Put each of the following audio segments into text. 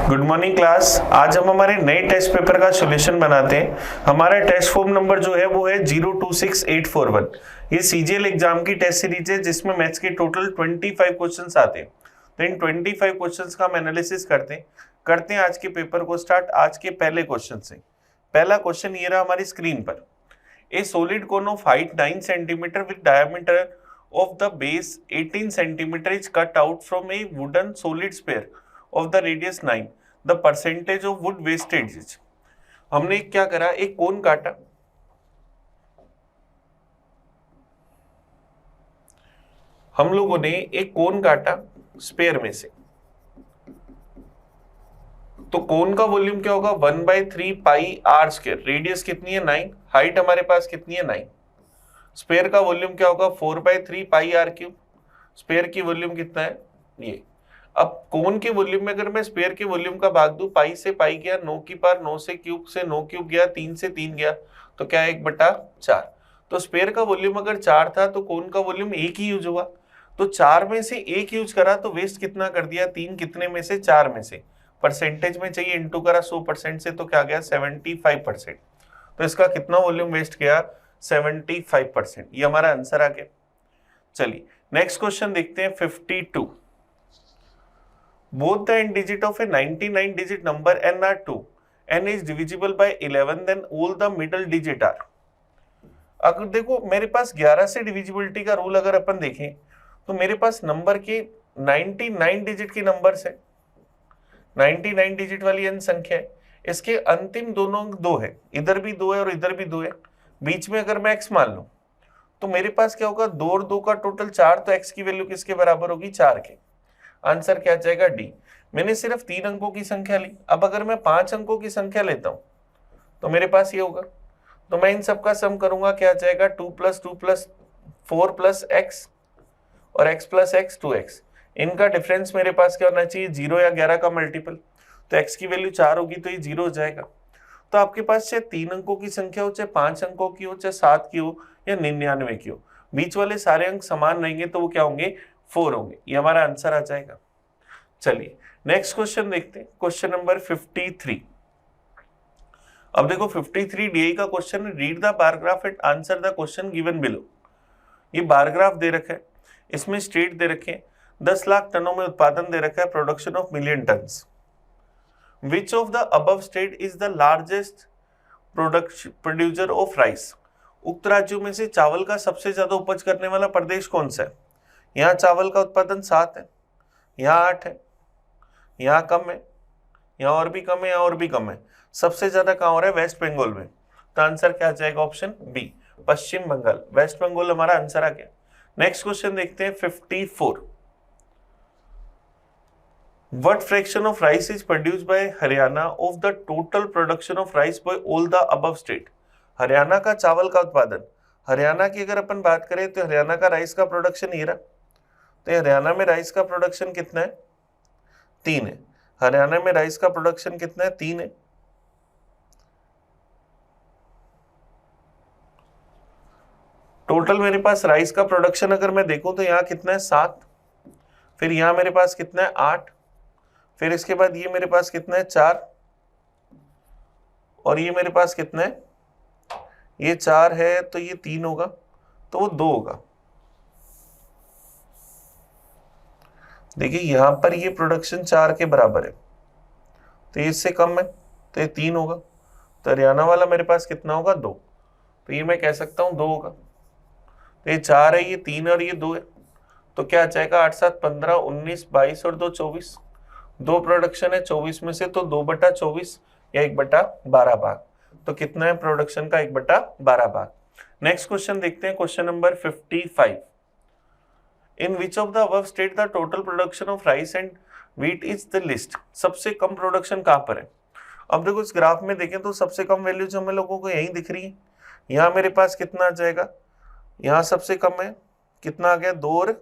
Good morning class. आज हम हमारे नए टेस्ट पेपर का सॉल्यूशन बनाते हैं। हमारा टेस्ट फॉर्म नंबर जो है वो है 026841। ये सीजीएल एग्जाम की टेस्ट सीरीज है जिसमें मैथ्स के टोटल 25 क्वेश्चंस आते हैं। तो इन 25 क्वेश्चंस का हम एनालिसिस करते हैं आज के पेपर को स्टार्ट आज के पहले क्वेश्चन से। पहला क्वेश्चन ये रहा हमारी स्क्रीन पर। ए solid cone of height 9 centimetre with diameter of the base 18 centimeter is cut out from a wooden solid sphere of the radius 9. The percentage of wood wastage is. हमने क्या करा, एक कोन काटा, हम लोगों ने एक कोन काटा स्पेयर में से। तो कोन का वॉल्यूम क्या होगा 1/3 पाई आर स्क्वायर। रेडियस कितनी है 9, हाइट हमारे पास कितनी है 9। स्पेयर का वॉल्यूम क्या होगा 4/3 पाई आर क्यूब। स्पेयर की वॉल्यूम कितना है ये। अब कोन के वॉल्यूम में अगर मैं स्पेयर के वॉल्यूम का भाग दूं, पाई से पाई गया 9 की पार 9 से नो क्यूब गया 3 से 3 गया तो क्या है 1/4। तो स्पेयर का वॉल्यूम अगर 4 था तो कोन का वॉल्यूम 1 ही यूज हुआ। तो 4 में से 1 यूज करा तो वेस्ट कितना कर दिया 3, कितने में से 4 में से। परसेंटेज में चाहिए इंटू करा 100% से तो क्या गया 75%। तो इसका कितना वॉल्यूम वेस्ट गया 75%। ये हमारा आंसर आ गया। चलिए नेक्स्ट क्वेश्चन देखते हैं 52। Both the end digit of A 99 digit number n are 2 n is divisible by 11 then all the middle digit are। अगर देखो मेरे पास 11 से डिविजिबिलिटी का रूल अगर अपन देखें तो मेरे पास नंबर के 99 डिजिट की नंबर्स है, 99 डिजिट वाली n संख्या है। इसके अंतिम दोनों 2 है, इधर भी 2 है और इधर भी 2 है। बीच में अगर मैं x मान लूं तो मेरे पास क्या होगा 2 और 2 का टोटल 4, तो x की वैल्यू किसके बराबर होगी 4 के। आंसर क्या जाएगा डी। मैंने सिर्फ 3 अंकों की संख्या ली। अब अगर मैं 5 अंकों की संख्या लेता हूं तो मेरे पास ये होगा। तो मैं इन सब का सम करूंगा, क्या जाएगा 2 + 2 + 4 + x और x + x 2x। इनका डिफरेंस मेरे पास क्या होना चाहिए 0 या 11 का मल्टीपल। तो x की वैल्यू 4 होगी तो ये 0 हो जाएगा। तो आपके पास चाहे 3 अंकों की संख्या हो, चाहे 5 अंकों की हो, चाहे 7 की हो या 99 की हो, बीच वाले सारे अंक समान रहेंगे तो वो क्या होंगे 4 होंगे। ये हमारा आंसर आ जाएगा। चलिए नेक्स्ट क्वेश्चन देखते हैं, क्वेश्चन नंबर 53। अब देखो 53 डीआई का क्वेश्चन है। Read the paragraph and answer the question given below. ये बारग्राफ दे रखा है, इसमें स्टेट दे रखे हैं 10 लाख टनों में उत्पादन दे रखा है, production of million turns. Which of the above state is the largest producer of rice? उक्त राज्यों में से चावल का सबसे ज्यादा उपज करने वाला प्रदेश कौन सा है। यहाँ चावल का उत्पादन 7 है, यहाँ 8 है, यहाँ कम है, यहाँ और भी कम है, यहाँ और भी कम है। सबसे ज्यादा कहाँ हो रहा है वेस्ट बंगाल में। तो आंसर क्या आ जाएगा ऑप्शन बी पश्चिम बंगाल। वेस्ट बंगाल हमारा आंसर आ गया। नेक्स्ट क्वेश्चन देखते हैं 54। What fraction of rice is produced by Haryana of the total production of rice by all the above state? Haryana का चावल का उत्पादन, हरियाणा की अगर अपन बात करें तो हरियाणा का राइस का प्रोडक्शन ये रहा। तो हरियाणा में राइस का प्रोडक्शन कितना है 3 है। हरियाणा में राइस का प्रोडक्शन कितना है 3 है। टोटल मेरे पास राइस का प्रोडक्शन अगर मैं देखूं तो यहाँ कितना है 7, फिर यहाँ मेरे पास कितना है 8, फिर इसके बाद ये मेरे पास कितना है 4 और ये मेरे पास कितना है ये 4 है तो ये 3 होगा तो वो 2 होगा। देखिए यहां पर ये प्रोडक्शन 4 के बराबर है तो ये इससे कम है तो ये 3 होगा। तो हरियाणा वाला मेरे पास कितना होगा 2, तो ये मैं कह सकता हूं 2 होगा। तो ये 4 है, ये 3 और ये 2 है। तो क्या आ जाएगा 8 7 15 19 22 और 2 24। 2 प्रोडक्शन है 24 में से तो 2/24 या 1/12 भाग। तो कितना है प्रोडक्शन का 1/12 भाग। नेक्स्ट क्वेश्चन देखते हैं, question number 55। In which of the above state the total production of rice and wheat is the list. सबसे कम प्रोडक्शन कहां पर है। अब देखो इस ग्राफ में देखें तो सबसे कम वैल्यू जो हमें लोगों को यही दिख रही है। यहाँ मेरे पास कितना आ जाएगा, यहाँ सबसे कम है कितना आ गया 2 और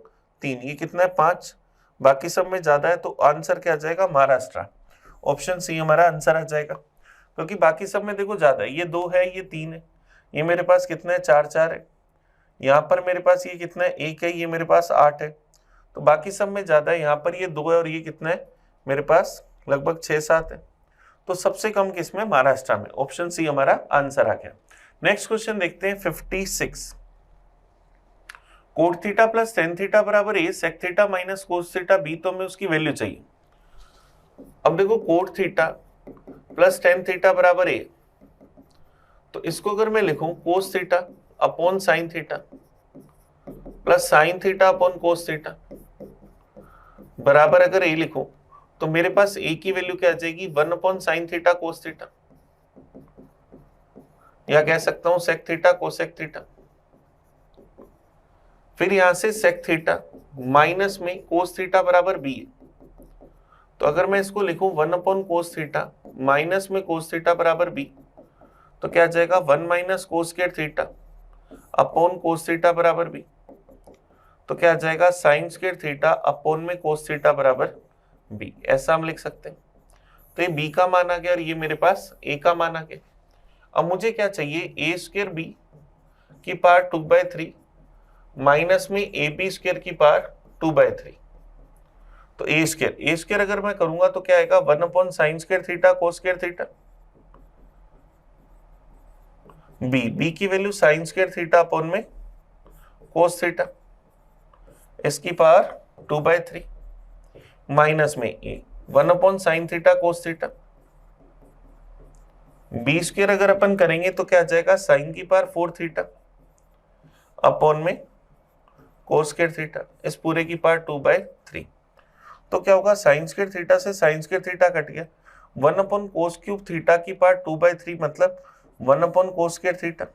3, ये कितना है 5, बाकी सब में ज्यादा है। तो आंसर क्या आ जाएगा महाराष्ट्र। ऑप्शन सी हमारा आंसर आ जाएगा क्योंकि बाकी सब में देखो ज्यादा है। ये 2 है, ये 3 है, ये मेरे पास कितना है 4 है। यहाँ पर मेरे पास ये कितना है 1 है, ये मेरे पास 8 है। तो बाकी सब में ज्यादा है, यहाँ पर ये 2 है और ये कितना है मेरे पास लगभग 6-7 है। तो सबसे कम किसमें? महाराष्ट्र में। ऑप्शन सी हमारा आंसर आ गया। नेक्स्ट क्वेश्चन देखते हैं 56। Cot theta plus tan theta बराबर A sec theta minus cos theta B, तो हमें उसकी वैल्यू चाहिए। अब देखो cot theta plus tan theta बराबर ए, तो इसको अगर मैं लिखूं cos theta upon sine theta plus sine theta upon cos theta बराबर अगर ए लिखूं, तो मेरे पास ए की वैल्यू क्या आ जाएगी? 1 upon sine theta cos theta, या कह सकता हूं सेक थीटा कोसेक थीटा। फिर यहां से सेक थीटा माइनस में कोस थीटा बराबर बी है, तो अगर मैं इसको लिखूं 1 अपॉन कोस थीटा माइनस में कोस थीटा बराबर बी, तो क्या आ जाएगा? 1 minus cos square theta upon cos theta बराबर बी, तो क्या आ जाएगा? साइन स्क्वायर थीटा अपॉन में कोस थीटा बराबर बी। ऐसा हम लिख सकते हैं। तो ये बी का मान आ गया और ये मेरे पास ए का मान आ गया। अब मुझे क्या चाहिए? ए स्क्वायर बी की पावर 2/3 माइनस में ए बी स्क्वायर की पावर 2/3। तो ए स्क्वायर अगर मैं करूंगा तो क्या आएगा? 1 upon sine square theta cos square theta, B की value sine square theta upon में कोस थीटा, इसकी पावर 2/3 माइनस में A 1 upon sine theta cos theta, B square अगर अपन करेंगे तो क्या आ जाएगा? साइन की पावर 4 थीटा अपॉन में कोस स्क्वायर थीटा, इस पूरे की पावर 2/3। तो क्या होगा? साइन स्क्वायर थीटा से साइन स्क्वायर थीटा कट गया, 1 अपॉन कोस क्यूब थीटा की पावर 2/3 मतलब 1 upon cos square theta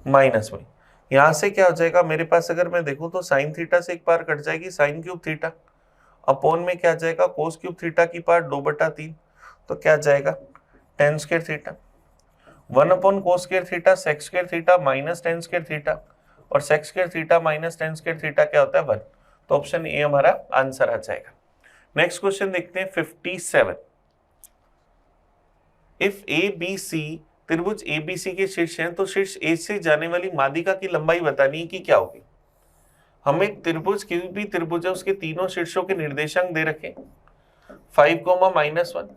minus में यहां से क्या हो जाएगा मेरे पास? अगर मैं देखूं तो साइन थीटा से एक पावर कट जाएगी, साइन क्यूब थीटा अपॉन में क्या आ जाएगा? कोस क्यूब थीटा की पावर 2/3, तो क्या आ जाएगा? Tan square theta. 1 upon cos square theta sec square theta minus tan square theta, और sec square theta minus tan square theta क्या होता है? 1। तो ऑप्शन ए हमारा आंसर आ जाएगा। नेक्स्ट क्वेश्चन देखते हैं 57। इफ ए बी सी त्रिभुज एबीसी के शीर्ष हैं, तो शीर्ष ए से जाने वाली मादिका की लंबाई बतानी है कि क्या होगी। हमें त्रिभुज की भी त्रिभुज है, उसके तीनों शीर्षों के निर्देशांक दे रखे 5, -1,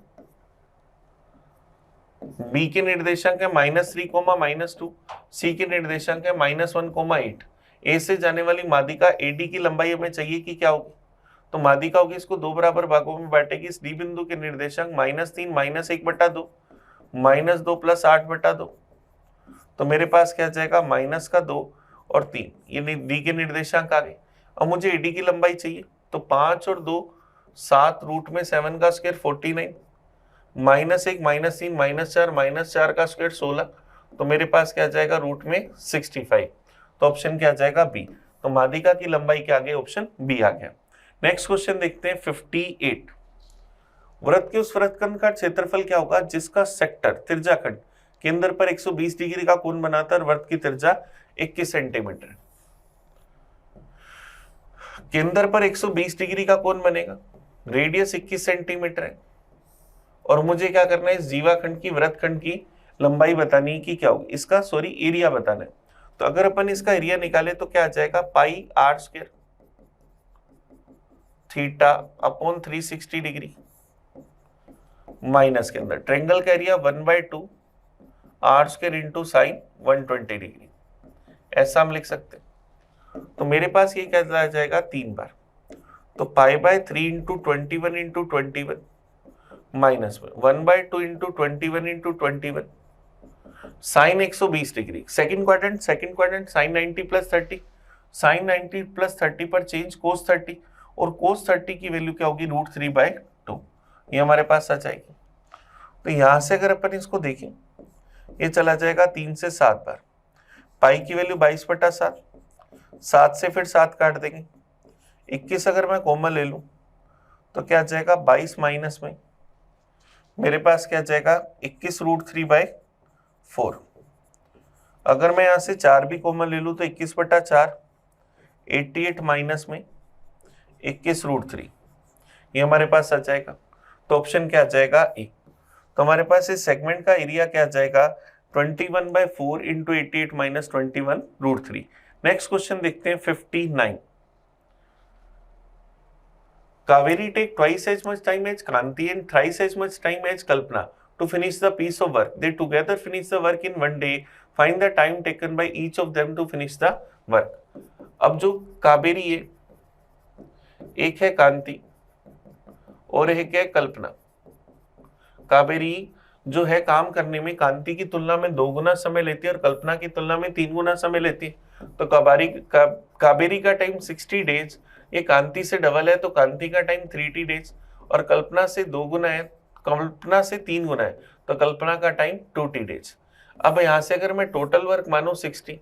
बी के निर्देशांक है -3, -2, सी के निर्देशांक है -1, 8। ए से जाने वाली मादिका एडी की लंबाई हमें चाहिए कि क्या होगी। तो मादिका होगी, इसको 2 बराबर भागों में बांटेगी। इस डी बिंदु के निर्देशांक -3 -1/2 -2 + 8/2, तो मेरे पास क्या जाएगा? -2 और 3, ये डी के निर्देशांक आ गए। अब मुझे एडी की लंबाई चाहिए, तो 5 और 2 7 रूट में 7 का स्क्वायर 49, -1 -3 -4 -4 का स्क्वायर 16, तो मेरे पास क्या जाएगा? रूट में 65। तो ऑप्शन क्या जाएगा? बी। तो मादिका की लंबाई क्या आ गई? ऑप्शन बी आ गया। नेक्स्ट क्वेश्चन देखते हैं 58। वृत्त के उस वृत्तखंड का क्षेत्रफल क्या होगा जिसका सेक्टर त्रिज्याखंड केंद्र पर 120 डिग्री का कोण बनाता है, वृत्त की त्रिज्या 21 सेंटीमीटर। केंद्र पर 120 डिग्री का कोण बनेगा, रेडियस 21 सेंटीमीटर है, और मुझे क्या करना है? इस जीवाखंड की वृत्तखंड की लंबाई बतानी है कि क्या होगी। इसका एरिया बताना है। तो अगर अपन इसका एरिया निकाले तो क्या आ जाएगा? पाई r square theta upon 360 degree minus के अंदर ट्रायंगल का area 1/2 r square into sine 120 degree. ऐसा हम लिख सकते हैं। तो मेरे पास ये क्या आ जाएगा? 3 बार, तो π/3 इंटू 21 इंटू 21 माइनस में 1/2 into 21 into 21 sine 120 degree. Second quadrant sine 90 + 30, sine 90 + 30 पर चेंज कोस 30, और कोस 30 की वैल्यू क्या होगी? √3/2। ये हमारे पास आ जाएगी। तो यहां से अगर अपन इसको देखें, ये चला जाएगा 3 से 7 बार, पाई की वैल्यू 22/7, 7 से फिर 7 काट देंगे, 21 अगर मैं कॉमन ले लूं तो क्या जाएगा? 22 माइनस में मेरे पास क्या जाएगा? 21 √3/4। अगर मैं यहां से 4 भी कॉमन ले लूं तो 21/4, 88 माइनस में 21 √3, ये हमारे पास आ जाएगा। तो ऑप्शन क्या आ जाएगा? ए। तो हमारे पास इस सेगमेंट का एरिया क्या आ जाएगा? 21/4 इंटू 88 माइनस 21 √3। नेक्स्ट क्वेश्चन देखते हैं 59। Kaveri take twice as much time as Kanti and thrice as much time as Kalpana to finish the piece of work. They together finish the work in one day. Find the time taken by each of them to finish the work. अब जो कावेरी है, एक है कांति और एक है कल्पना। कावेरी जो है काम करने में कांति की तुलना में 2 गुना समय लेती है और कल्पना की तुलना में 3 गुना समय लेती है। तो कावेरी का टाइम 60 डेज, ये कांति से डबल है तो कांति का टाइम 3T डेज, और कल्पना से 2 गुना है, कल्पना से 3 गुना है तो कल्पना का टाइम 2T डेज। अब यहां से अगर मैं टोटल वर्क मानू 60,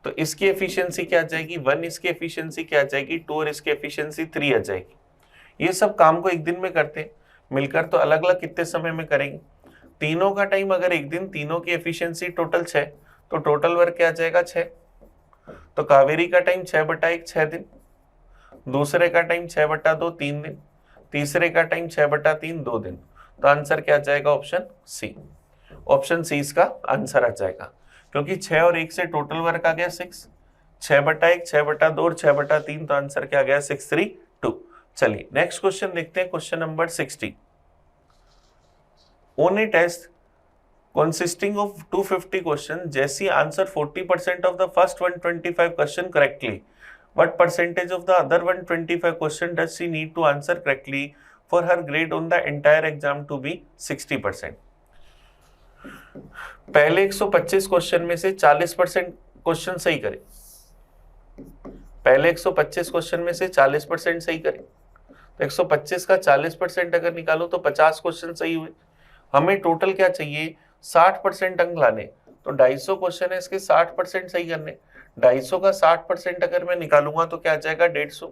तो इसकी एफिशिएंसी क्या आ जाएगी 1, इसकी एफिशिएंसी क्या आ जाएगी 2 और इसकी एफिशिएंसी 3 आ जाएगी। ये सब काम को एक दिन में करते हैं, मिलकर तो अलग अलग कितने समय में करेंगे। तीनों का टाइम अगर एक दिन, तीनों की एफिशिएंसी टोटल 6, तो टोटल वर्क क्या आ जाएगा 6। तो कावेरी का टाइम 6/1 6 दिन, दूसरे का टाइम 6/2 3 दिन, तीसरे का टाइम 6/3 2 दिन। तो आंसर क्या आ जाएगा ऑप्शन सी। ऑप्शन सी इसका आंसर आ जाएगा, क्योंकि 6 और 1 से टोटल वर्क आ गया 6, 6/1 6/2 और 6/3, तो आंसर क्या आ गया 632। चलिए नेक्स्ट क्वेश्चन देखते हैं, question number 60। On a test consisting of 250 questions, Jessie answered 40% of the first 125 question correctly. What percentage of the other 125 question does she need to answer correctly for her grade on the entire exam to be 60%? पहले 125 question में से 40% question सही करें। पहले 125 question में से 40% सही करें, तो 125 का 40% अगर निकालो तो 50 क्वेश्चन सही हुए। हमें टोटल क्या चाहिए 60% अंक लाने, तो 250 क्वेश्चन है, इसके 60% सही करने। 250 का 60% अगर मैं निकालूंगा तो क्या आ जाएगा 150।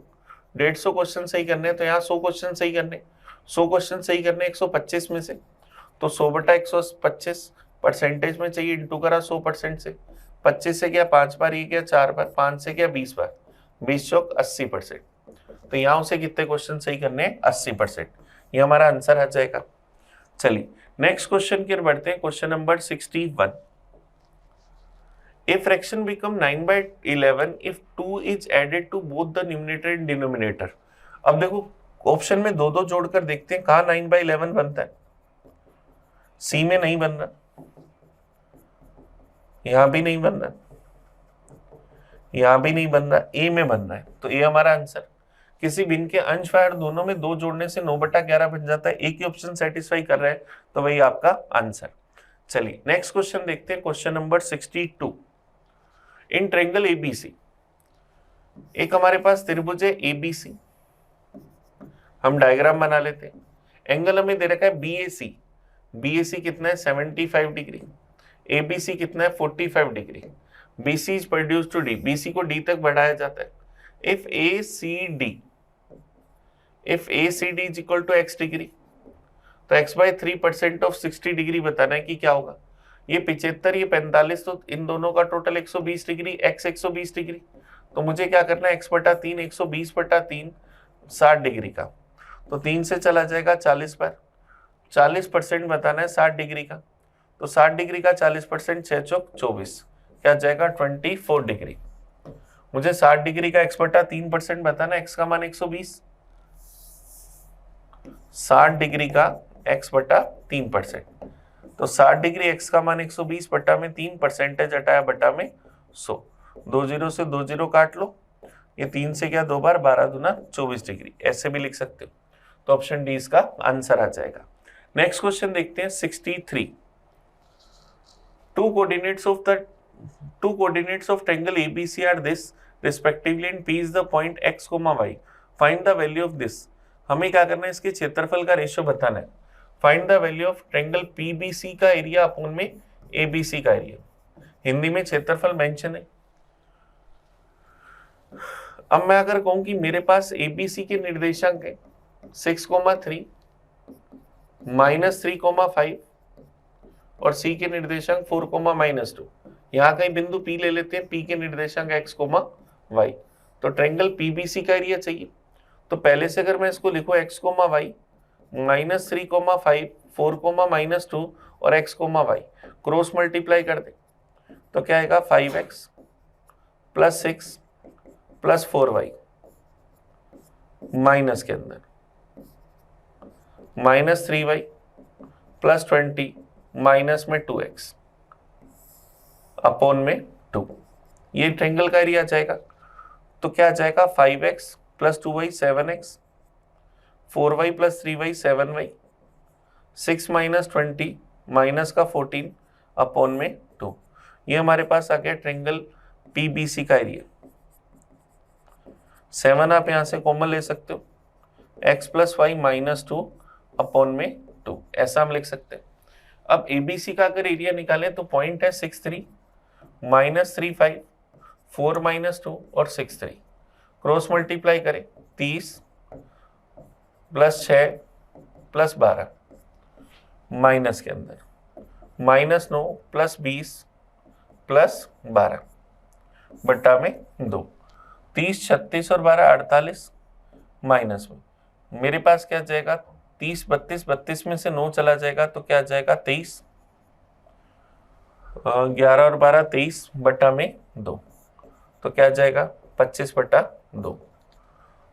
150 क्वेश्चन सही करने, तो यहाँ 100 क्वेश्चन सही करने। 100 क्वेश्चन सही करने 125 में से, तो 100/125 परसेंटेज में चाहिए, इंटू करा 100% से। 25 से क्या 5 बार, ये क्या 4 बार, 5 से क्या 20 बार, 20 चौक 80%। तो यहाँ उसे कितने क्वेश्चन सही करने 80%। ये हमारा आंसर आ जाएगा। चलिए नेक्स्ट क्वेश्चन की ओर बढ़ते हैं, question number 61। A fraction become 9/11 if 2 is added to both the numerator and denominator। अब देखो ऑप्शन में 2 जोड़कर देखते हैं, कहाँ 9/11 बनता है। सी में नहीं बन रहा, यहां भी नहीं बन रहा, यहां भी नहीं बन रहा, ए में बन रहा है। तो ए हमारा आंसर। किसी भिन्न के अंश फायर दोनों में 2 जोड़ने से 9/11 बन जाता है। एक ही ऑप्शन सेटिस्फाई कर रहा है, तो वही आपका आंसर। चलिए नेक्स्ट क्वेश्चन देखते हैं, question number 62। In triangle ABC, एक हमारे पास त्रिभुज है एबीसी, हम डायग्राम बना लेते हैं। एंगल हमें दे रखा है बीएसी, बीएसी कितना है 75 डिग्री, एबीसी कितना है 45 degree. BC is produce to D, BC को डी तक बढ़ाया जाता है। If A C D is equal to x degree, तो x/3% ऑफ 60 डिग्री बताना है कि क्या होगा। ये 75, ये 45, तो इन दोनों का टोटल 120 डिग्री, x 120 डिग्री। तो मुझे क्या करना है x/3, 120/3 60 डिग्री का, तो 3 से चला जाएगा 40 बार। 40% बताना है 60 डिग्री का, तो 60 डिग्री का 40% 6 चौक 24, क्या जाएगा 24 डिग्री। मुझे 60 डिग्री का x/3% बताना, x का मान 120, 60 डिग्री का x/3%, तो 60 डिग्री x का मान 120 बटा में 3 परसेंटेज हटाया बटा में 100, 2 0 से 2 0 काट लो, ये 3 से क्या 2 बार 12 दूना 24 डिग्री, ऐसे भी लिख सकते हो। तो ऑप्शन डी इसका आंसर आ जाएगा। नेक्स्ट क्वेश्चन देखते हैं 63। Two coordinates of triangle ABC are this respectively and P is the point x, y. Find the value of this। हमें क्या करना है, इसके क्षेत्रफल का रेशियो बताना है। Find the value of triangle PBC का एरिया अपॉन में ABC का एरिया। हिंदी में क्षेत्रफल मेंशन है। अब मैं अगर कहूं कि मेरे पास ABC के निर्देशांक है 6,3 -3,5 और C के निर्देशांक 4,-2। यहाँ कहीं बिंदु P ले लेते हैं, P के निर्देशांक x, y। तो ट्रायंगल PBC का एरिया चाहिए, तो पहले से अगर मैं इसको लिखूं x, y -3,5 4,-2 और x, y क्रॉस मल्टीप्लाई कर दे, तो क्या आएगा 5x + 6 + 4y माइनस के अंदर -3y प्लस 20 माइनस में 2x अपॉन में 2, ये ट्रायंगल का एरिया आ जाएगा। तो क्या आ जाएगा 5x plus 2y 7x, 4y plus 3y 7y, 6 minus 20 minus का 14 अपॉन में 2, ये हमारे पास आ गया ट्रायंगल PBC का एरिया। 7 आप यहां से कॉमन ले सकते हो, x plus y minus 2 upon में 2, ऐसा हम लिख सकते हैं। अब ABC का अगर एरिया निकालें तो पॉइंट है 6 3 माइनस 3 5 4 माइनस 2 और 6 3, क्रॉस मल्टीप्लाई करें 30 प्लस 6 प्लस 12 माइनस के अंदर -9 प्लस 20 प्लस 12 बट्टा में 2, 30 36 और 12 48 माइनस में मेरे पास क्या जाएगा 30 32, 32 में से 9 चला जाएगा तो क्या जाएगा 23, 11 और 12 23 बट्टा में 2, तो क्या जाएगा 25 बट्टा 2,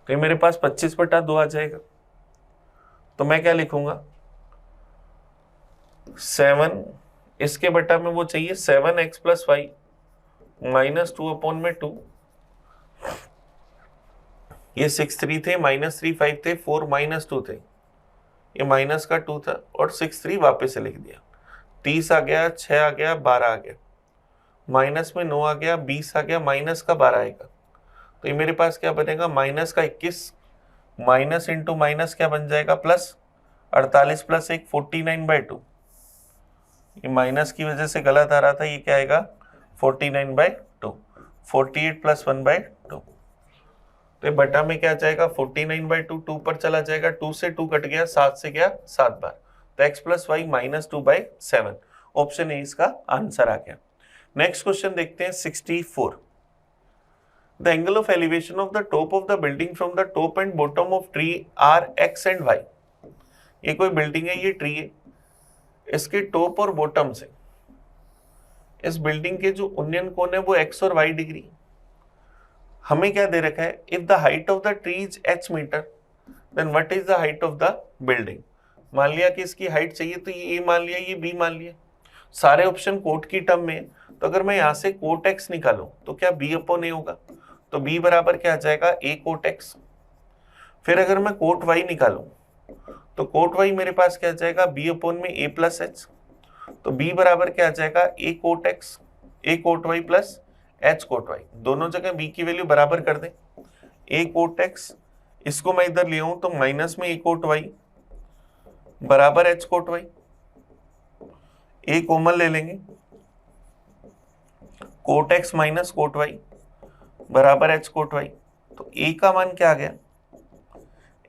तो ये मेरे पास 25 बट्टा 2 आ जाएगा। तो मैं क्या लिखूंगा 7, इसके बट्टा में वो चाहिए 7x plus y minus 2 upon में 2, ये 6 3 थे माइनस 3 5 थे 4 माइनस 2 थे, ये माइनस का 2 था और 6 3 वापस से लिख दिया, 30 आ गया 6 आ गया 12 आ गया, माइनस में 9 आ गया 20 आ गया, माइनस का 12 आएगा, तो ये मेरे पास क्या बनेगा माइनस का 21 माइनस इंटू माइनस क्या बन जाएगा प्लस 48 प्लस 1 49/2, ये माइनस की वजह से गलत आ रहा था, ये क्या आएगा 49/2, 48 प्लस 1/2, तो ये बटा में क्या जाएगा 49/2, 2 पर चला जाएगा, 2 से 2 कट गया, 7 से गया 7 बार, तो x plus y -2/7, option A इसका आंसर आ गया। नेक्स्ट क्वेश्चन देखते हैं 64। The angle of elevation of the top of the building from the top and bottom of tree are x and y। ये कोई बिल्डिंग है, ये ट्री है, इसके टॉप और बॉटम से इस बिल्डिंग के जो उन्नयन कोण है वो x और y डिग्री। हमें क्या दे रखा है, if the height of the tree is h metre then what is the height of the building. मान लिया कि इसकी हाइट चाहिए तो ये a मान लिया, ये b मान लिया, सारे ऑप्शन कोट की टर्म में, तो अगर मैं यहाँ से कोट x निकालूं तो क्या b अपॉन a होगा, तो b बराबर क्या आ जाएगा a कोट x। फिर अगर मैं कोट y निकालूं तो कोट y मेरे पास क्या आ जाएगा b अपॉन में a प्लस h, तो b बराबर क्या आ जाएगा a cot x, a cot y plus h cot y, दोनों जगह b की वैल्यू बराबर कर दें, a कोट x, इसको मैं इधर ले आऊं तो माइनस में a कोट y बराबर h cot y, a common ले लेंगे, cot x minus cot y बराबर h कोट y, तो a का मान क्या आ गया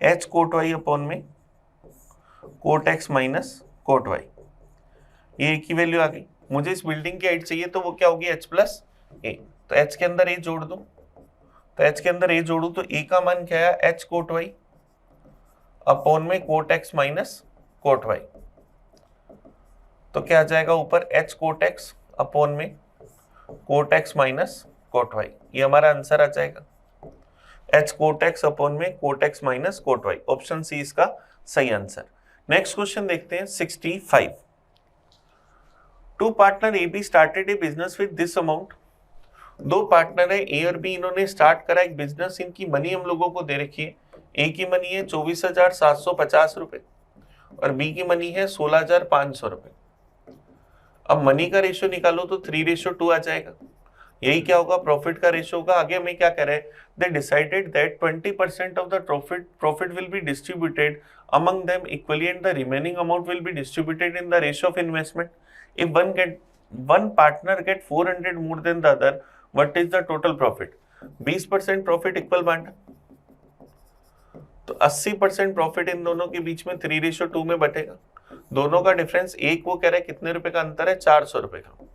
h कोट y अपॉन में cot x minus cot y, ये की वैल्यू आ गई। मुझे इस बिल्डिंग की हाइट चाहिए तो वो क्या होगी h प्लस a, तो h के अंदर a जोड़ दूं, तो h के अंदर a जोड़ू तो a का मान क्या है h कोट y अपॉन में cot x minus cot y, तो क्या आ जाएगा ऊपर h कोट x अपॉन में cot x minus cot y, ये हमारा आंसर आ जाएगा h कोट x अपॉन में cot x minus cot y, option C इसका सही आंसर। नेक्स्ट क्वेश्चन देखते हैं 65। Two partner A B started a business with this amount. दो पार्टनर है ए और बी, इन्होंने स्टार्ट करा एक बिजनेस, इनकी मनी हम लोगों को दे रखी है, ए की मनी है 24,750 रुपए और बी की मनी है 16,500 रुपए। अब मनी का रेशियो निकालो तो 3:2 आ जाएगा, यही क्या होगा प्रॉफिट का रेशियो होगा। आगे हमें क्या कह रहे हैं, they decided that 20% of the profit will be distributed among them equally and the remaining amount will be distributed in the ratio of investment. If one partner get 400 more than the other, what is the total profit. 20% profit equal बांटा, तो 80% profit in दोनों के बीच में 3:2 में बटेगा। दोनों का difference, एक वो कह रहा है कितने रुपए का अंतर है 400 रुपए का,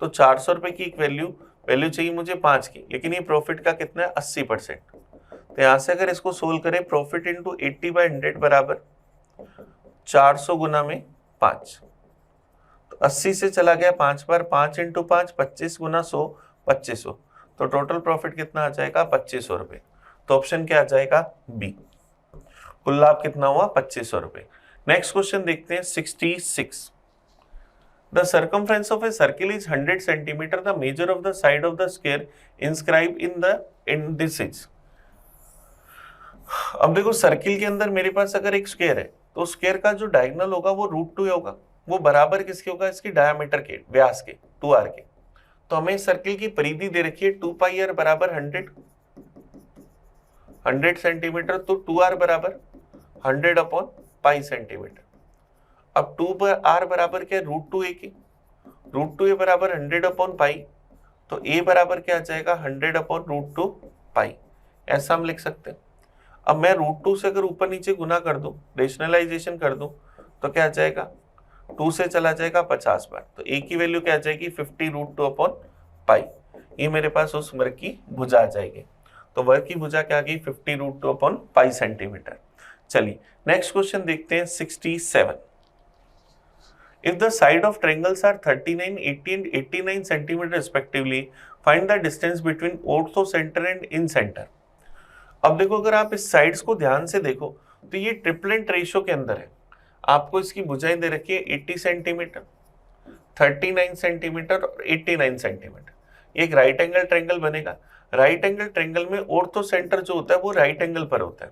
तो 400 रुपए की एक वैल्यू चाहिए मुझे 5 की, लेकिन ये प्रॉफिट का कितना है 80%। तो यहाँ से अगर इसको सोल्व करें, प्रॉफिट इंटू 80/100 बराबर 400 गुना में 5, तो 80 से चला गया 5 बार, 5 इंटू 5 25 गुना 100 2500, तो टोटल प्रॉफिट कितना आ जाएगा 2500 रुपए। तो ऑप्शन क्या आ जाएगा बी। कुल लाभ कितना हुआ 2500 रुपए। नेक्स्ट क्वेश्चन देखते हैं 66। The circumference of a circle is 100 centimetre, the measure of the side of the square inscribe in this is. अब देखो सर्किल के अंदर मेरे पास अगर एक स्क्वायर है तो स्क्वायर का जो डायगोनल होगा वो √2 होगा, वो बराबर किसके होगा, इसकी डायमीटर के, व्यास के, 2r के। तो हमें सर्किल की परिधि दे रखी है 2πr बराबर 100 सेंटीमीटर, तो 2r बराबर 100/π सेंटीमीटर। अब 2r बराबर क्या है, √2a की, √2a बराबर 100/π, तो a बराबर क्या आ जाएगा 100/√2π, ऐसा हम लिख सकते हैं। अब मैं √2 से अगर ऊपर नीचे गुना कर दूं, रेशनलाइजेशन कर दूं, तो क्या आ जाएगा, 2 से चला जाएगा 50 बार, तो a की वैल्यू क्या आ जाएगी 50√2/π। ये मेरे पास उस वर्ग की भुजा आ जाएगी, तो वर्ग की भुजा क्या आ गई 50√2/π सेंटीमीटर। चलिए नेक्स्ट क्वेश्चन देखते हैं 67। If the side of triangles are 39, 80 and 89 centimeter respectively, find the distance between ortho center and in center। अब देखो अगर आप इस साइड्स को ध्यान से देखो तो ये ट्रिपलेट रेशियो के अंदर है। आपको इसकी भुजाएं दे रखी है 80 सेंटीमीटर, 39 सेंटीमीटर और 89 सेंटीमीटर। एक राइट एंगल ट्रायंगल बनेगा। राइट एंगल ट्रायंगल में ऑर्थो सेंटर जो होता है वो राइट एंगल पर होता है,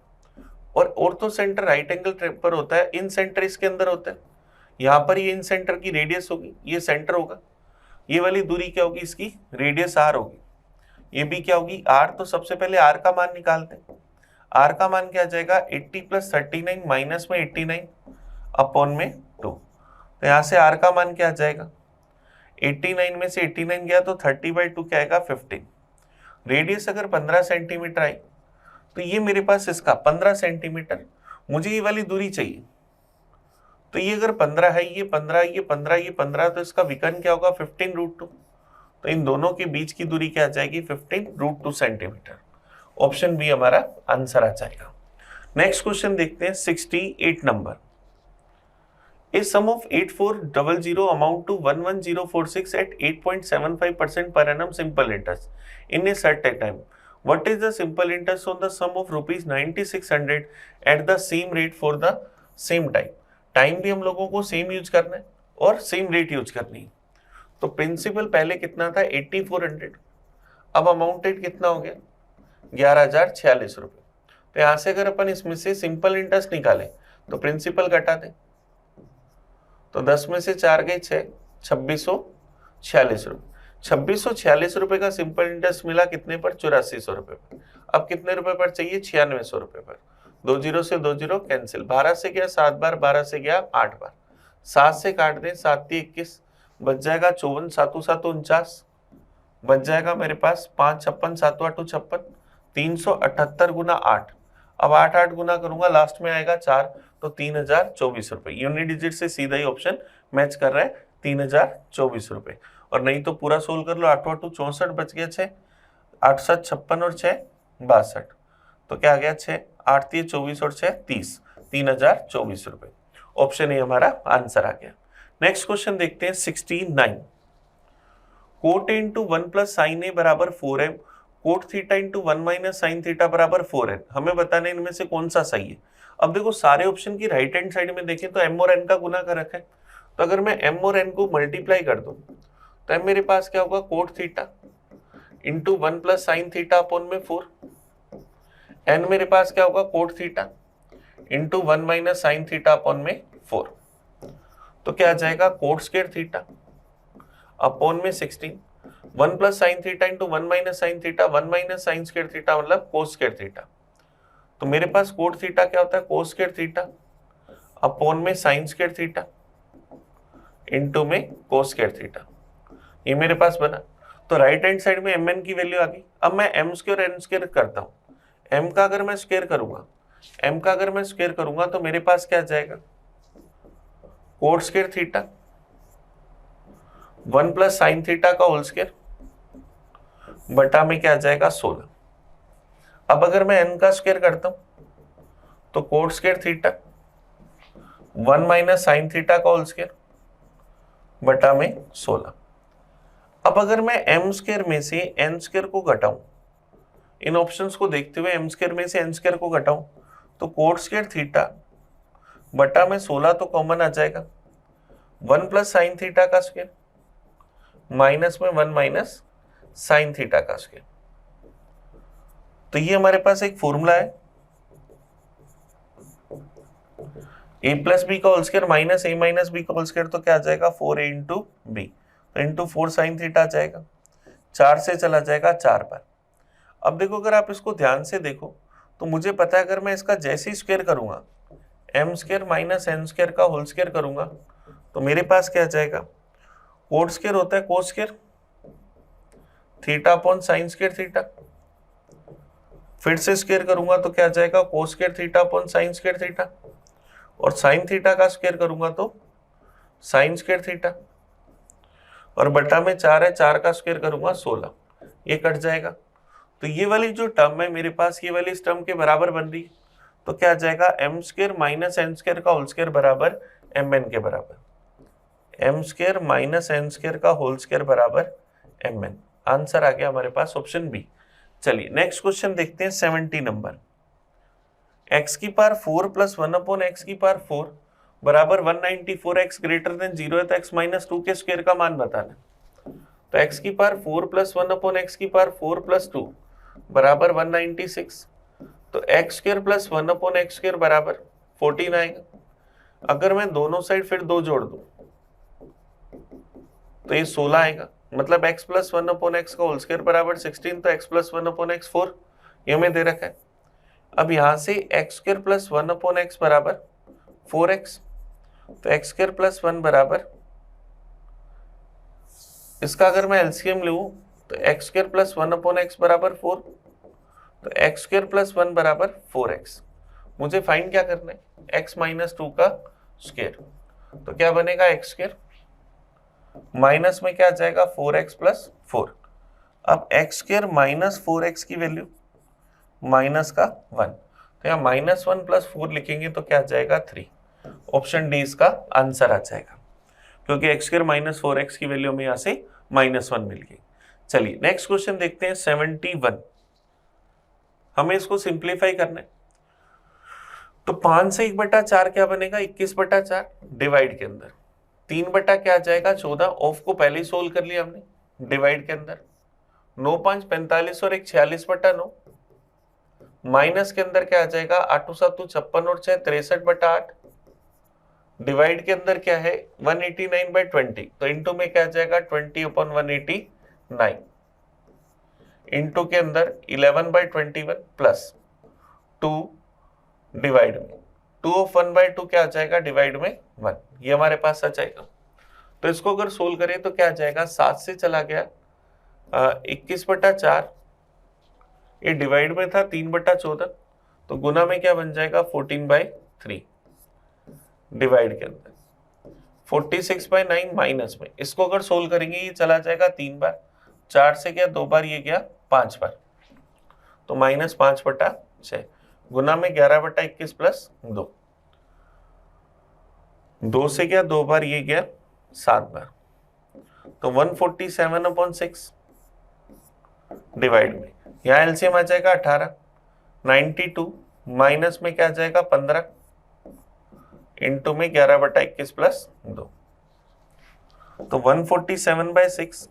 और ऑर्थो सेंटर राइट एंगल पर होता है, इन सेंटर इसके अंदर होता है। यहाँ पर ये इन सेंटर की रेडियस होगी, ये सेंटर होगा, ये वाली दूरी क्या होगी, इसकी रेडियस r होगी, ये भी क्या होगी r। तो सबसे पहले r का मान निकालते हैं। r का मान क्या आ जाएगा 80 + 39 माइनस में 89/2। तो यहाँ से r का मान क्या आ जाएगा, 89 में से 89 गया तो 30/2 क्या आएगा 15। रेडियस अगर 15 सेंटीमीटर आई तो ये मेरे पास इसका 15 सेंटीमीटर, मुझे ये वाली दूरी चाहिए। तो ये अगर 15 है, ये 15, ये 15, ये 15, तो इसका विकर्ण क्या होगा 15√2। तो इन दोनों के बीच की दूरी क्या आ जाएगी 15√2 सेंटीमीटर। ऑप्शन बी हमारा आंसर आ जाएगा। नेक्स्ट क्वेश्चन देखते हैं 68 number. A sum of 8400 amount to 11046 at 8.75% per annum simple interest in a certain time. What is the simple interest on the sum of rupees 9600 at the same rate for the same time? Time भी हम लोगों को same use करना है और same rate use करनी है। तो प्रिंसिपल पहले कितना था 8400, अब अमाउंटेड कितना हो गया 11046 रुपये। तो यहाँ से अगर अपन इसमें से सिंपल इंटरेस्ट निकालें तो प्रिंसिपल घटा दें, तो 10 में से 4 गए 6, 2646 रुपये। 2646 रुपये का सिंपल इंटरेस्ट मिला कितने पर, 8400 रुपये पर। अब कितने रुपए पर चाहिए, 9600 रुपये पर। 2 0 से 2 0 कैंसिल, 12 से गया 7 बार, 12 से गया 8 बार, 7 से काट दें, 7 × 21 बच जाएगा 54, 7 × 7 49, बच जाएगा मेरे पास 5 56, 7 8 56, 378 × 8। अब 8 8 गुना करूंगा, लास्ट में आएगा 4, तो 3024 रुपये। यूनिट डिजिट से सीधा ही ऑप्शन मैच कर रहा है 3024 रुपये। और नहीं तो पूरा सोल्व कर लो, 8 8 64 बच गया 6, 8 7 56 और 6 62, तो क्या आ गया 6 8 3 24 और 6 30, 3024 रुपये। ऑप्शन ए हमारा आंसर आ गया। नेक्स्ट क्वेश्चन देखते हैं 69। Cot A into 1 + sin a बराबर 4m, cot theta into 1 - sin theta बराबर 4n। हमें बताना है इनमें से कौन सा सही है। अब देखो सारे ऑप्शन की राइट हैंड साइड में देखें तो m और n का गुना कर रखा है, तो अगर मैं m और n को मल्टीप्लाई कर दूं तो m मेरे पास क्या होगा cot theta into 1 + sin theta upon में 4, n मेरे पास क्या होगा cot theta into 1 - sin theta upon में 4। तो क्या आ जाएगा कोट स्क्वायर थीटा अपॉन में 16, 1 + sin theta into 1 - sin theta, 1 - sin square theta मतलब कोस स्क्वायर थीटा। तो मेरे पास कोट थीटा क्या होता है कोस स्क्वायर थीटा अपॉन में sin स्क्वायर थीटा इंटू में कोस स्क्वायर थीटा। ये मेरे पास बना। तो राइट हैंड साइड में mn की वैल्यू आ गई। अब मैं m स्क्वायर n स्क्वायर करता हूँ। m का अगर मैं स्क्वायर करूंगा, तो मेरे पास क्या आ जाएगा coat square theta 1 + sin theta का होल स्क्वायर बटा में क्या आ जाएगा 16। अब अगर मैं n का स्क्वायर करता हूं तो coat square theta 1 - sin theta का होल स्क्वायर बटा में 16। अब अगर मैं m स्क्वायर में से n स्क्वायर को घटाऊं, इन ऑप्शंस को देखते हुए m स्क्वायर में से n स्क्वायर को घटाऊं, तो कोट स्क्वायर थीटा बटा में 16 तो कॉमन आ जाएगा, 1 प्लस साइन थीटा का स्क्वायर माइनस में 1 माइनस साइन थीटा का स्क्वायर। तो ये हमारे पास एक फॉर्मूला है, a प्लस बी का whole square minus a minus b का होल स्क्वायर, तो क्या आ जाएगा 4a इंटू बी, तो इंटू 4 साइन थीटा आ जाएगा, 4 से चला जाएगा 4 पर। अब देखो अगर आप इसको ध्यान से देखो तो मुझे पता है अगर मैं इसका जैसे ही स्क्वायर करूंगा m square minus n square का होल स्क्वायर करूंगा तो मेरे पास क्या आ जाएगा, कोट स्क्वायर होता है कोस square theta upon sine square theta, फिर से स्क्वायर करूंगा तो क्या आ जाएगा कोस square theta upon sine square theta, और साइन थीटा का स्क्वायर करूंगा तो साइन स्क्वायर थीटा, और बटा में 4 है, 4 का स्क्वायर करूंगा 16, ये कट जाएगा। तो ये वाली जो टर्म है मेरे पास, ये वाली इस टर्म के बराबर बन रही है, तो क्या आ जाएगा m square minus n square का होल स्क्वायर बराबर mn के बराबर, m square minus n square का होल स्क्वायर बराबर mn। आंसर आ गया हमारे पास ऑप्शन बी। चलिए नेक्स्ट क्वेश्चन देखते हैं 70 नंबर। x की पावर 4 प्लस 1 अपॉन एक्स की पावर 4 बराबर 194, x ग्रेटर देन 0 है तो x माइनस 2 के स्क्वायर का मान बताना। तो x की पावर 4 प्लस 1 अपॉन एक्स की पावर 4 प्लस 2 बराबर 196, तो x square plus 1 upon x square बराबर 14 आएगा। अगर मैं दोनों साइड फिर 2 जोड़ दूं तो ये 16 आएगा, मतलब x प्लस 1 अपॉन एक्स का होल स्क्वायर बराबर 16, तो x प्लस 1 अपॉन एक्स 4, ये हमें दे रखा है। अब यहां से x square plus 1 upon x बराबर 4x, तो x स्क्वायर प्लस 1 बराबर, इसका अगर मैं एलसीएम लूं तो x square plus 1 upon x बराबर 4, तो x स्क्वायर प्लस 1 बराबर 4x। मुझे फाइंड क्या करना है, x माइनस 2 का स्क्वायर, तो क्या बनेगा x स्क्वायर माइनस में क्या आ जाएगा 4x प्लस 4। अब x स्क्वायर माइनस 4x की वैल्यू माइनस का 1, तो यहाँ माइनस 1 प्लस 4 लिखेंगे तो क्या आ जाएगा 3। ऑप्शन डी इसका आंसर आ जाएगा, क्योंकि x स्क्वायर माइनस 4x की वैल्यू में यहाँ से माइनस 1 मिल गई। चलिए नेक्स्ट क्वेश्चन देखते हैं 71। हमें इसको सिंप्लीफाई करना है, तो 5 से 1/4 क्या बनेगा 21/4 डिवाइड के अंदर, 3 बटा क्या आ जाएगा 14, ऑफ को पहले ही सोल्व कर लिया हमने डिवाइड के अंदर, 9 5 45 और 1 46/9, माइनस के अंदर क्या आ जाएगा 8 7 56 और 6 63/8, डिवाइड के अंदर क्या है 189/20, तो इंटू में क्या आ जाएगा 20/189, इंटू के अंदर 11/21 प्लस 2 डिवाइड में 2 ऑफ 1/2 क्या आ जाएगा डिवाइड में 1, ये हमारे पास आ जाएगा। तो इसको अगर सोल्व करें तो क्या आ जाएगा 7 से चला गया 21/4, ये डिवाइड में था 3/14, तो गुना में क्या बन जाएगा 14/3, डिवाइड के अंदर 46/9 माइनस में, इसको अगर सोल्व करेंगे ये चला जाएगा 3 बार, 4 से गया 2 बार, ये गया 5 बार, तो -5/6, गुना में 11/21 प्लस 2, 2 से गया 2 बार, ये गया 7 बार, तो 147/6 डिवाइड में, यहाँ एलसीएम आ जाएगा 18, 92 माइनस में क्या आ जाएगा 15, इंटू में 11/21 प्लस 2, तो 147/6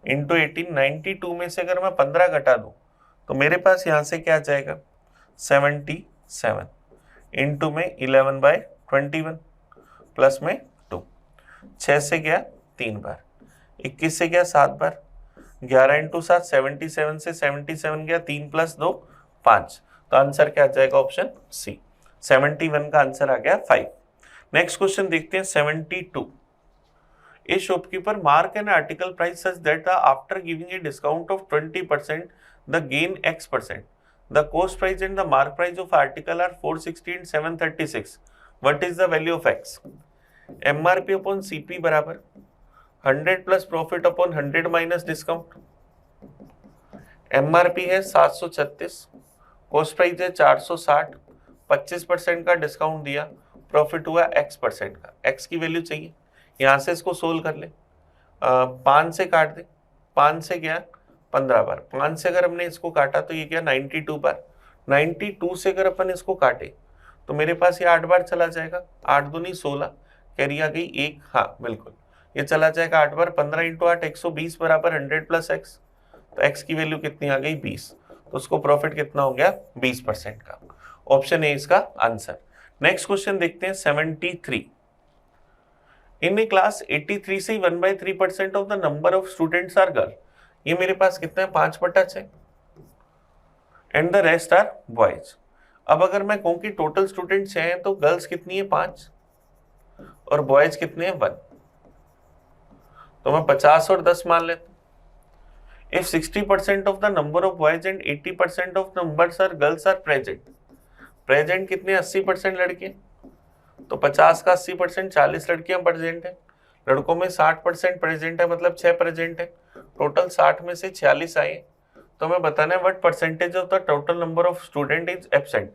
इंटू 18, 92 में से अगर मैं 15 घटा दूं तो मेरे पास यहाँ से क्या आ जाएगा 77, इंटू में 11/21 प्लस में 2, 6 से गया 3 बार, 21 से गया 7 बार, 11 इंटू 7 77 से 77 गया 3 प्लस 2 5, तो आंसर क्या आ जाएगा ऑप्शन सी, 71 का आंसर आ गया 5। नेक्स्ट क्वेश्चन देखते हैं 72। A shopkeeper mark an article price such that after giving a discount of 20%, the gain X%. The cost price and the mark price of article are 460 and 736. What is the value of X? MRP upon CP बराबर 100 plus profit upon 100 minus discount. MRP है 736, cost price है 460, 25% का discount दिया, profit हुआ X% का, X की value चाहिए, यहाँ से इसको सोल्व कर ले, 5 से काट दे, 5 से गया 15 बार, 5 से अगर हमने इसको काटा तो ये गया 92 बार, 92 से अगर अपन इसको काटे तो मेरे पास ये 8 बार चला जाएगा, 8 दूनी 16, कैरी आ गई 1, हाँ बिल्कुल ये चला जाएगा 8 बार, 15 इंटू 8 120 बराबर 100 प्लस एक्स, तो एक्स की वैल्यू कितनी आ गई 20, तो उसको प्रॉफिट कितना हो गया 20% का। ऑप्शन ए इसका आंसर। नेक्स्ट क्वेश्चन देखते हैं 73। इन ए क्लास 83 से 1/3% of the number of students are girl, ये मेरे पास कितना है 5/6 and the rest are boys. अब अगर मैं कहूं कि टोटल स्टूडेंट 6 हैं तो गर्ल्स कितनी है 5 और बॉयज कितने हैं 1, तो मैं 50 और 10 मान लेता हूं। If 60% of the number of boys and 80% of numbers are girls are present, present कितने 80% लड़के, तो 50 का 80% 40 लड़कियां प्रेजेंट है, लड़कों में 60% प्रेजेंट है, मतलब 6 प्रेजेंट है, टोटल 60 में से 46 आए, तो हमें बताना है what percentage of the total number of student is absent,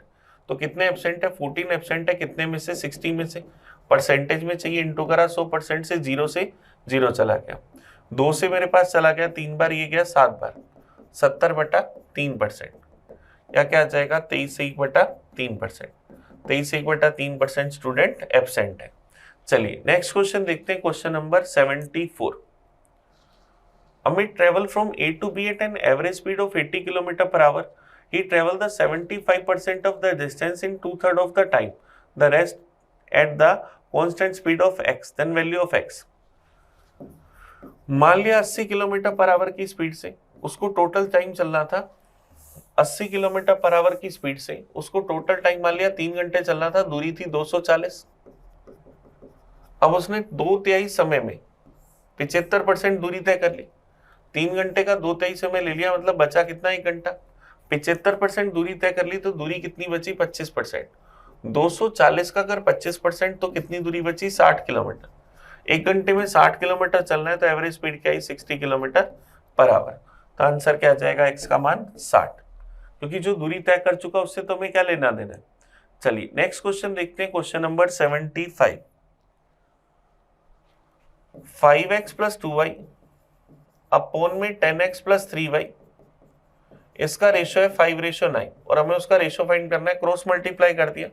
तो कितने एब्सेंट है 14 एब्सेंट है, कितने में से 60 में से, परसेंटेज में चाहिए इंटू करा 100% से 0 चला गया, 2 से मेरे पास चला गया 3 बार, ये गया 7 बार, 70/3%, या क्या आ जाएगा 23/3%, 23/3% स्टूडेंट एब्सेंट है। चलिए नेक्स्ट क्वेश्चन देखते हैं, question number 74। Amit travel from A to B at an average speed of 80 km/h. He traveled the 75% of the distance in 2/3 of the time. The rest at the constant speed of x. Then value of x. मान लिया 80 km/h की speed से उसको total time चलना था, 80 km/h की speed से उसको टोटल टाइम मान लिया 3 घंटे चलना था, दूरी थी 240। अब उसने 2/3 समय में 75% दूरी तय कर ली, 3 घंटे का 2/3 समय ले लिया, मतलब बचा कितना 1 घंटा, 75% दूरी तय कर ली, तो दूरी कितनी बची 25%, 240 का अगर 25% तो कितनी दूरी बची 60 किलोमीटर, 1 घंटे में 60 किलोमीटर चलना है, तो एवरेज स्पीड क्या है 60 km/h, तो आंसर क्या आ जाएगा x का मान 60, क्योंकि जो दूरी तय कर चुका उससे तो हमें क्या लेना देना है। चलिए नेक्स्ट क्वेश्चन देखते हैं, question number 75। 5x + 2y upon में 10x + 3y, इसका रेशियो है 5:9 और हमें उसका रेशियो फाइंड करना है, क्रॉस मल्टीप्लाई कर दिया,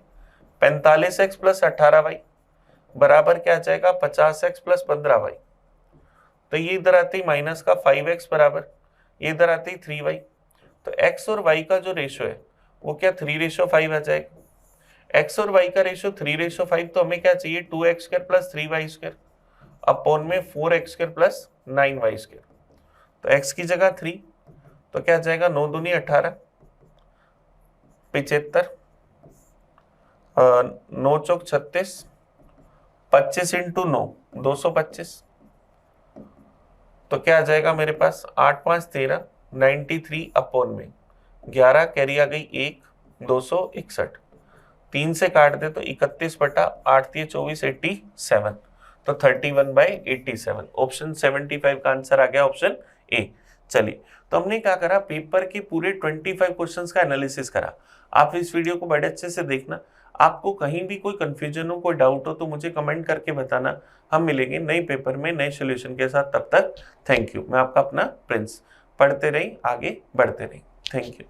45x + 18y बराबर क्या आ जाएगा 50x + 15y, तो ये इधर आती माइनस का 5x बराबर, ये इधर आती 3y, तो x और y का जो रेशियो है वो क्या 3:5 आ जाएगा, x और y का रेशियो 3:5, तो हमें क्या चाहिए 2x² + 3y² अपॉन में 4x² + 9y², तो x की जगह 3, तो क्या जाएगा 9 दूनी 18, 75, 9 चौक 36, 25 × 9 225, तो क्या आ जाएगा मेरे पास 8 5 13, 93 अपॉन में 11, कैरी आ गई 1, 261, 3 से काट दे तो 31/8 24 87, तो 31/87, ऑप्शन 75 का आंसर आ गया ऑप्शन ए। चलिए तो हमने क्या करा, पेपर के पूरे 25 क्वेश्चंस का एनालिसिस करा। आप इस वीडियो को बड़े अच्छे से देखना, आपको कहीं भी कोई कंफ्यूजन हो, कोई डाउट हो तो मुझे कमेंट करके बताना। हम मिलेंगे नए पेपर में नए सॉल्यूशन के साथ, तब तक थैंक यू। मैं आपका अपना प्रिंस, पढ़ते रहिए, आगे बढ़ते रहिए, थैंक यू।